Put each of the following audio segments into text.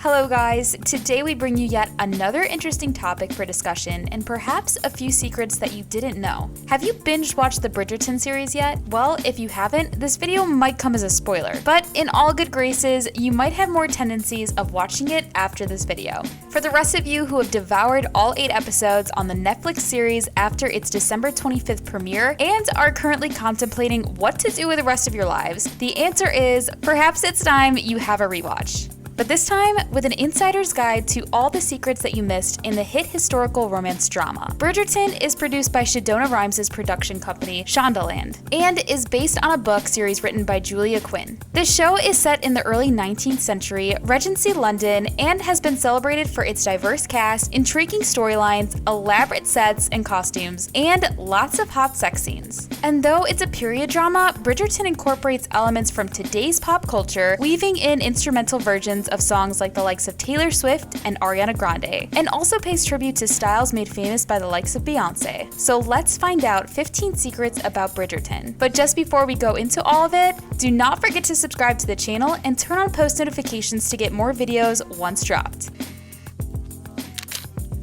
Hello guys, today we bring you yet another interesting topic for discussion and perhaps a few secrets that you didn't know. Have you binge-watched the Bridgerton series yet? Well, if you haven't, this video might come as a spoiler, but in all good graces, you might have more tendencies of watching it after this video. For the rest of you who have devoured all 8 episodes on the Netflix series after its December 25th premiere and are currently contemplating what to do with the rest of your lives, the answer is perhaps it's time you have a rewatch. But this time, with an insider's guide to all the secrets that you missed in the hit historical romance drama. Bridgerton is produced by Shonda Rhimes' production company, Shondaland, and is based on a book series written by Julia Quinn. The show is set in the early 19th century, Regency London, and has been celebrated for its diverse cast, intriguing storylines, elaborate sets and costumes, and lots of hot sex scenes. And though it's a period drama, Bridgerton incorporates elements from today's pop culture, weaving in instrumental versions of songs like the likes of Taylor Swift and Ariana Grande, and also pays tribute to styles made famous by the likes of Beyonce. So let's find out 15 secrets about Bridgerton. But just before we go into all of it, do not forget to subscribe to the channel and turn on post notifications to get more videos once dropped.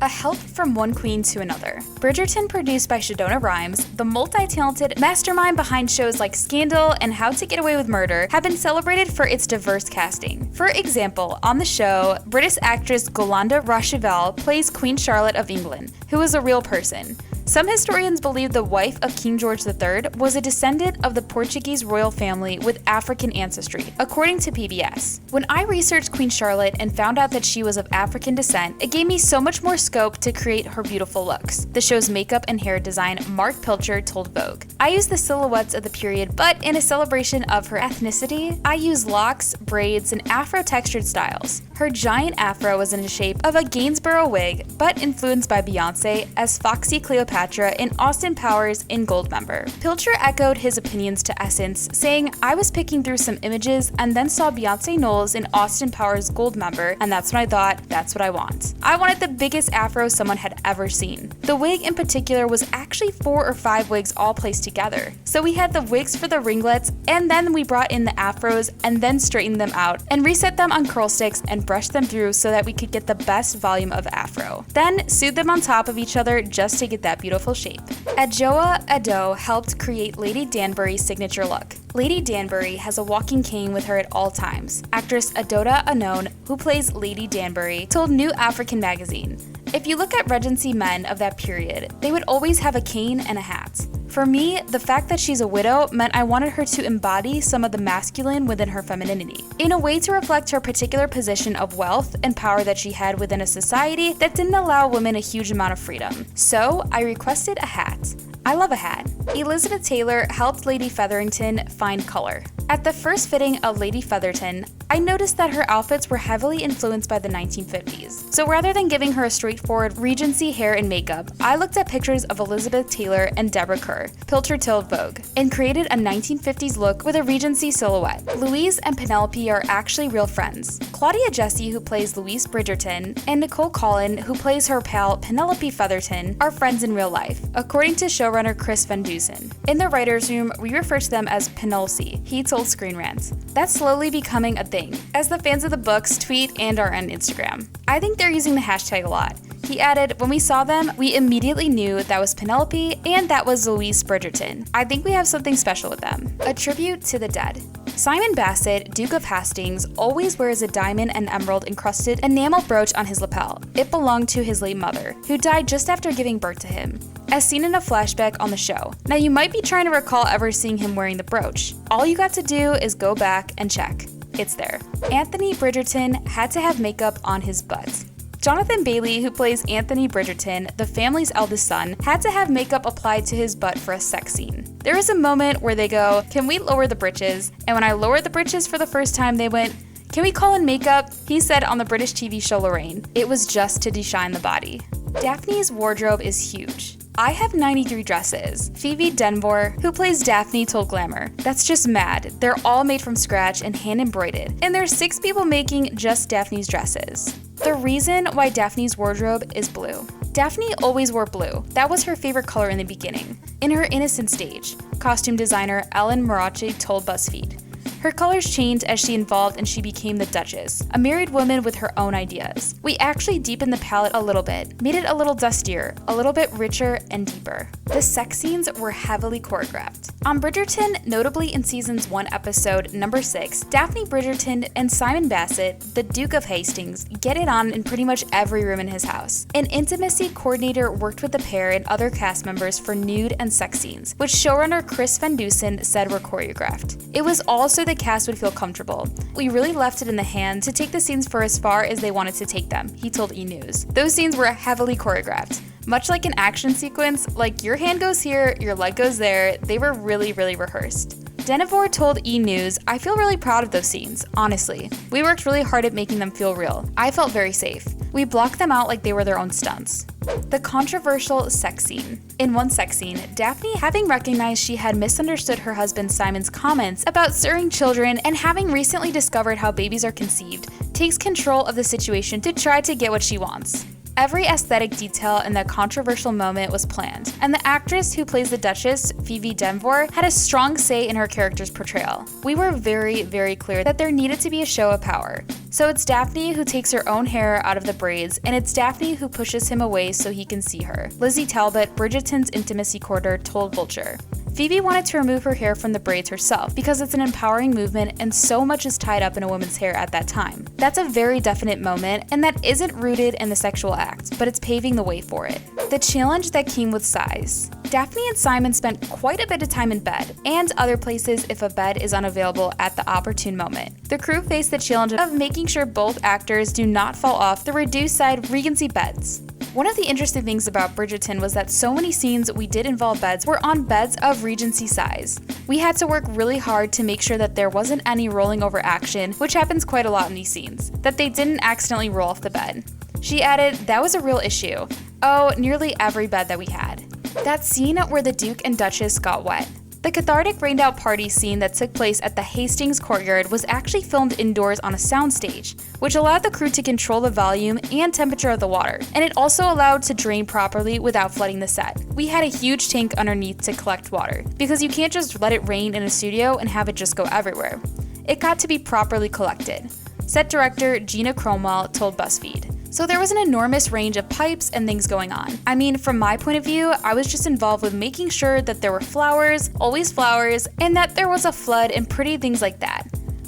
A help from one queen to another. Bridgerton, produced by Shonda Rhimes, the multi-talented mastermind behind shows like Scandal and How to Get Away with Murder, have been celebrated for its diverse casting. For example, on the show, British actress Yolanda Rochevelle plays Queen Charlotte of England, who is a real person. Some historians believe the wife of King George III was a descendant of the Portuguese royal family with African ancestry, according to PBS. When I researched Queen Charlotte and found out that she was of African descent, it gave me so much more scope to create her beautiful looks. The show's makeup and hair design, Mark Pilcher, told Vogue. I used the silhouettes of the period, but in a celebration of her ethnicity, I used locks, braids, and Afro-textured styles. Her giant afro was in the shape of a Gainsborough wig, but influenced by Beyonce as Foxy Cleopatra in Austin Powers in Goldmember. Pilcher echoed his opinions to Essence, saying, "I was picking through some images and then saw Beyonce Knowles in Austin Powers Goldmember, and that's when I thought, that's what I want. I wanted the biggest afro someone had ever seen." The wig in particular was actually 4 or 5 wigs all placed together. So we had the wigs for the ringlets, and then we brought in the afros and then straightened them out and reset them on curl sticks and brushed them through so that we could get the best volume of afro. Then sewed them on top of each other just to get that beautiful shape. Adjoa Ado helped create Lady Danbury's signature look. Lady Danbury has a walking cane with her at all times. Actress Adoda Anon, who plays Lady Danbury, told New African magazine, "If you look at Regency men of that period, they would always have a cane and a hat. For me, the fact that she's a widow meant I wanted her to embody some of the masculine within her femininity, in a way to reflect her particular position of wealth and power that she had within a society that didn't allow women a huge amount of freedom. So I requested a hat. I love a hat." Elizabeth Taylor helped Lady Featherington find color. At the first fitting of Lady Featherton, I noticed that her outfits were heavily influenced by the 1950s. So rather than giving her a straightforward Regency hair and makeup, I looked at pictures of Elizabeth Taylor and Deborah Kerr, Pilcher told Vogue, and created a 1950s look with a Regency silhouette. Louise and Penelope are actually real friends. Claudia Jessie, who plays Louise Bridgerton, and Nicole Collin, who plays her pal Penelope Featherton, are friends in real life, according to showrunner Chris Van Dusen. In the writer's room, we refer to them as Penulci, he told Screen Rant. That's slowly becoming a thing, as the fans of the books tweet and are on Instagram. I think they're using the hashtag a lot. He added, "When we saw them, we immediately knew that was Penelope and that was Louise Bridgerton. I think we have something special with them." A tribute to the dead. Simon Bassett, Duke of Hastings, always wears a diamond and emerald encrusted enamel brooch on his lapel. It belonged to his late mother, who died just after giving birth to him, as seen in a flashback on the show. Now you might be trying to recall ever seeing him wearing the brooch. All you got to do is go back and check. It's there. Anthony Bridgerton had to have makeup on his butt. Jonathan Bailey, who plays Anthony Bridgerton, the family's eldest son, had to have makeup applied to his butt for a sex scene. There is a moment where they go, "Can we lower the britches?" And when I lowered the britches for the first time, they went, "Can we call in makeup?" He said on the British TV show Lorraine. It was just to de-shine the body. Daphne's wardrobe is huge. "I have 93 dresses." Phoebe Denvor, who plays Daphne, told Glamour. "That's just mad. They're all made from scratch and hand embroidered. And there's 6 people making just Daphne's dresses." The reason why Daphne's wardrobe is blue. Daphne always wore blue. That was her favorite color in the beginning. In her innocent stage, costume designer Ellen Morachi told BuzzFeed. Her colors changed as she evolved and she became the Duchess, a married woman with her own ideas. We actually deepened the palette a little bit, made it a little dustier, a little bit richer and deeper. The sex scenes were heavily choreographed. On Bridgerton, notably in season's 1 episode, number 6, Daphne Bridgerton and Simon Bassett, the Duke of Hastings, get it on in pretty much every room in his house. An intimacy coordinator worked with the pair and other cast members for nude and sex scenes, which showrunner Chris Van Dusen said were choreographed. It was all so the cast would feel comfortable. We really left it in the hand to take the scenes for as far as they wanted to take them, he told E! News. Those scenes were heavily choreographed. Much like an action sequence, like your hand goes here, your leg goes there, they were really rehearsed. Denevor told E! News, "I feel really proud of those scenes, honestly. We worked really hard at making them feel real. I felt very safe. We blocked them out like they were their own stunts." The controversial sex scene. In one sex scene, Daphne, having recognized she had misunderstood her husband Simon's comments about stirring children and having recently discovered how babies are conceived, takes control of the situation to try to get what she wants. Every aesthetic detail in that controversial moment was planned, and the actress who plays the Duchess, Phoebe Denvor, had a strong say in her character's portrayal. We were very clear that there needed to be a show of power. So it's Daphne who takes her own hair out of the braids, and it's Daphne who pushes him away so he can see her. Lizzie Talbot, Bridgerton's intimacy coordinator, told Vulture. Phoebe wanted to remove her hair from the braids herself because it's an empowering movement and so much is tied up in a woman's hair at that time. That's a very definite moment, and that isn't rooted in the sexual act, but it's paving the way for it. The challenge that came with size. Daphne and Simon spent quite a bit of time in bed, and other places if a bed is unavailable at the opportune moment. The crew faced the challenge of making sure both actors do not fall off the reduced side Regency beds. One of the interesting things about Bridgerton was that so many scenes we did involve beds were on beds of Regency size. We had to work really hard to make sure that there wasn't any rolling over action, which happens quite a lot in these scenes, that they didn't accidentally roll off the bed. She added, "That was a real issue. Oh, nearly every bed that we had." That scene where the Duke and Duchess got wet. The cathartic rained-out party scene that took place at the Hastings courtyard was actually filmed indoors on a soundstage, which allowed the crew to control the volume and temperature of the water, and it also allowed to drain properly without flooding the set. We had a huge tank underneath to collect water, because you can't just let it rain in a studio and have it just go everywhere. It got to be properly collected. Set director Gina Cromwell told BuzzFeed. So there was an enormous range of pipes and things going on. I mean, from my point of view, I was just involved with making sure that there were flowers, always flowers, and that there was a flood and pretty things like that.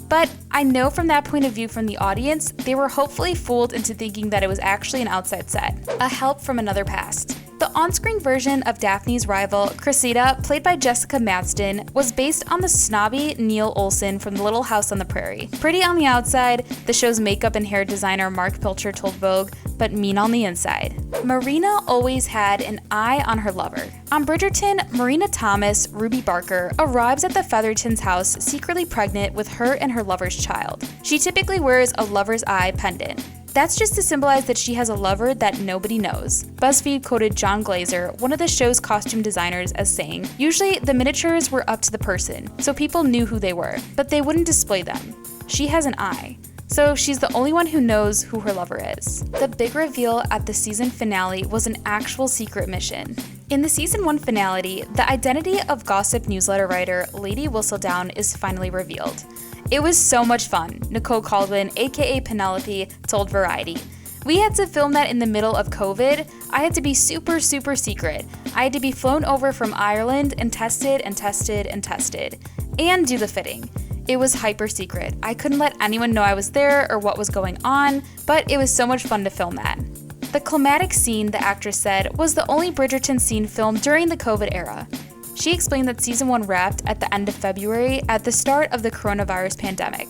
But I know from that point of view from the audience, they were hopefully fooled into thinking that it was actually an outside set, a help from another past. The on-screen version of Daphne's rival, Cressida, played by Jessica Madsden, was based on the snobby Neil Olson from The Little House on the Prairie. Pretty on the outside, the show's makeup and hair designer Mark Pilcher told Vogue, but mean on the inside. Marina always had an eye on her lover. On Bridgerton, Marina Thomas, Ruby Barker, arrives at the Feathertons' house secretly pregnant with her and her lover's child. She typically wears a lover's eye pendant. That's just to symbolize that she has a lover that nobody knows. BuzzFeed quoted John Glazer, one of the show's costume designers, as saying, "Usually the miniatures were up to the person, so people knew who they were, but they wouldn't display them. She has an eye. So she's the only one who knows who her lover is." The big reveal at the season finale was an actual secret mission. In the season 1 finale, the identity of gossip newsletter writer Lady Whistledown is finally revealed. It was so much fun, Nicole Caldwin, aka Penelope, told Variety. "We had to film that in the middle of COVID. I had to be super secret. I had to be flown over from Ireland and tested, and do the fitting. It was hyper secret. I couldn't let anyone know I was there or what was going on, but it was so much fun to film that." The climatic scene, the actress said, was the only Bridgerton scene filmed during the COVID era. She explained that season 1 wrapped at the end of February at the start of the coronavirus pandemic.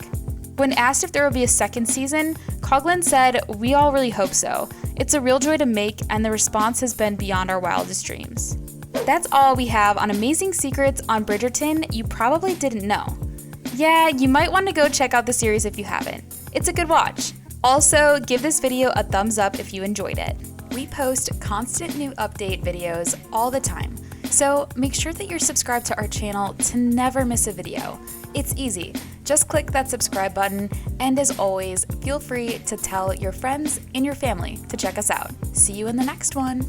When asked if there would be a second season, Coughlin said, "We all really hope so. It's a real joy to make, and the response has been beyond our wildest dreams." That's all we have on amazing secrets on Bridgerton you probably didn't know. Yeah, you might want to go check out the series if you haven't. It's a good watch. Also, give this video a thumbs up if you enjoyed it. We post constant new update videos all the time, so make sure that you're subscribed to our channel to never miss a video. It's easy. Just click that subscribe button, and as always, feel free to tell your friends and your family to check us out. See you in the next one.